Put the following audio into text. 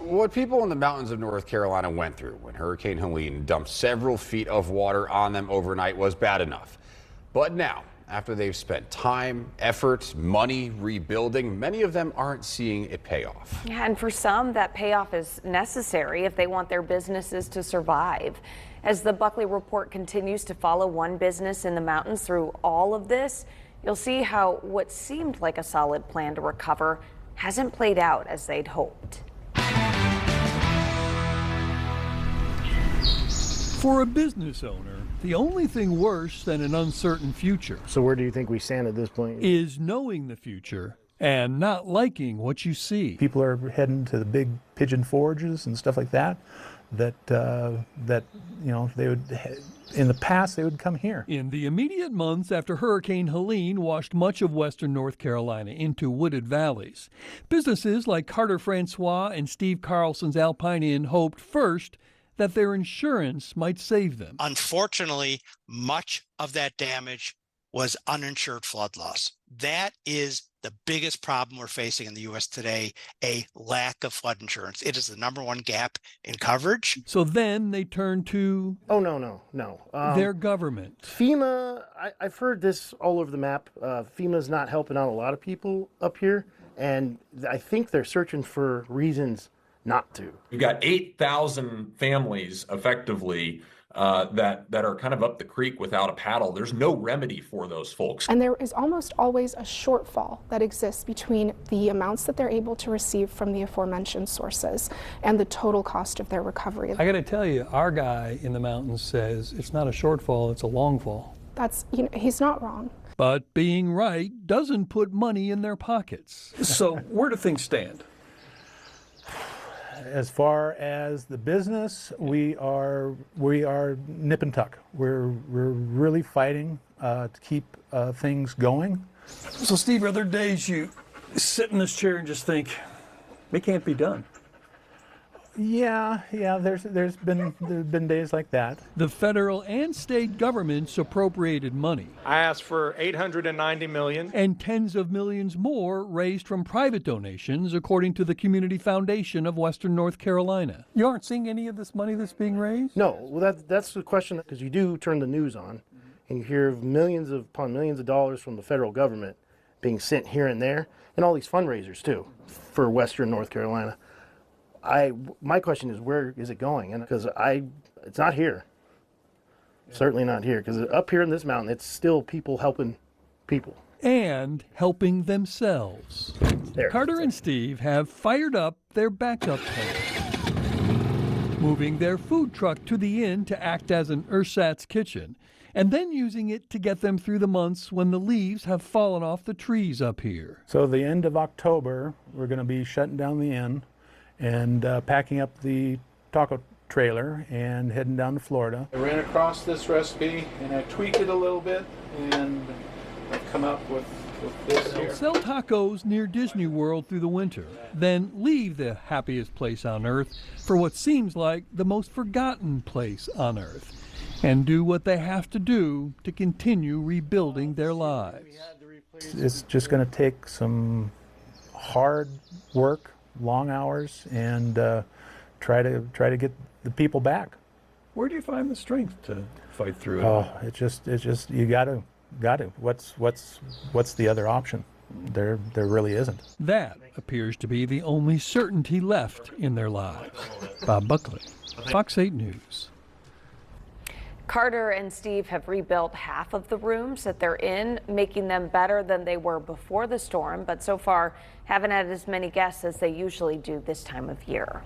What people in the mountains of North Carolina went through when Hurricane Helene dumped several feet of water on them overnight was bad enough. But now, after they've spent time, effort, money rebuilding, many of them aren't seeing a payoff. Yeah, and for some, that payoff is necessary if they want their businesses to survive. As the Buckley Report continues to follow one business in the mountains through all of this, you'll see how what seemed like a solid plan to recover hasn't played out as they'd hoped. For a business owner, the only thing worse than an uncertain future So where do you think we stand at this point? is knowing the future and not liking what you see. People are heading to the big pigeon forges and stuff like that. They would, in the past, they would come here. In the immediate months after Hurricane Helene washed much of western North Carolina into wooded valleys, businesses like Carter Francois and Steve Carlson's Alpine Inn hoped first that their insurance might save them. Unfortunately, much of that damage was uninsured flood loss. That is the biggest problem we're facing in the U.S. today, a lack of flood insurance. It is the #1 gap in coverage. So then they turned to their government. FEMA, I've heard this all over the map. FEMA's not helping out a lot of people up here, and I think they're searching for reasons not to. We've got 8,000 families effectively that are kind of up the creek without a paddle. There's no remedy for those folks. And there is almost always a shortfall that exists between the amounts that they're able to receive from the aforementioned sources and the total cost of their recovery. I got to tell you, our guy in the mountains says it's not a shortfall, it's a long fall. That's, he's not wrong. But being right doesn't put money in their pockets. So where do things stand? As far as the business, we are nip and tuck. We're really fighting to keep things going. So Steve, are there days you sit in this chair and just think, it can't be done? Yeah. There's been days like that. The federal and state governments appropriated money. I asked for $890 million. And tens of millions more raised from private donations, according to the Community Foundation of Western North Carolina. You aren't seeing any of this money that's being raised? No, well that's the question, because you do turn the news on and you hear of millions upon millions of dollars from the federal government being sent here and there, and all these fundraisers too for Western North Carolina. My question is, where is it going? And because it's not here. Certainly not here, because up here in this mountain, it's still people helping people. And helping themselves. Carter and Steve have fired up their backup plan, moving their food truck to the inn to act as an ersatz kitchen, and then using it to get them through the months when the leaves have fallen off the trees up here. So the end of October, we're going to be shutting down the inn and packing up the taco trailer and heading down to Florida. I ran across this recipe and I tweaked it a little bit, and I've come up with this here. Sell tacos near Disney World through the winter, then leave the happiest place on earth for what seems like the most forgotten place on earth, and do what they have to do to continue rebuilding their lives. It's just going to take some hard work, long hours, and try to get the people back. Where do you find the strength to fight through it? Oh, it's just you got to. What's the other option? There really isn't. That appears to be the only certainty left in their lives. Bob Buckley, Fox 8 News. Carter and Steve have rebuilt half of the rooms that they're in, making them better than they were before the storm, but so far haven't had as many guests as they usually do this time of year.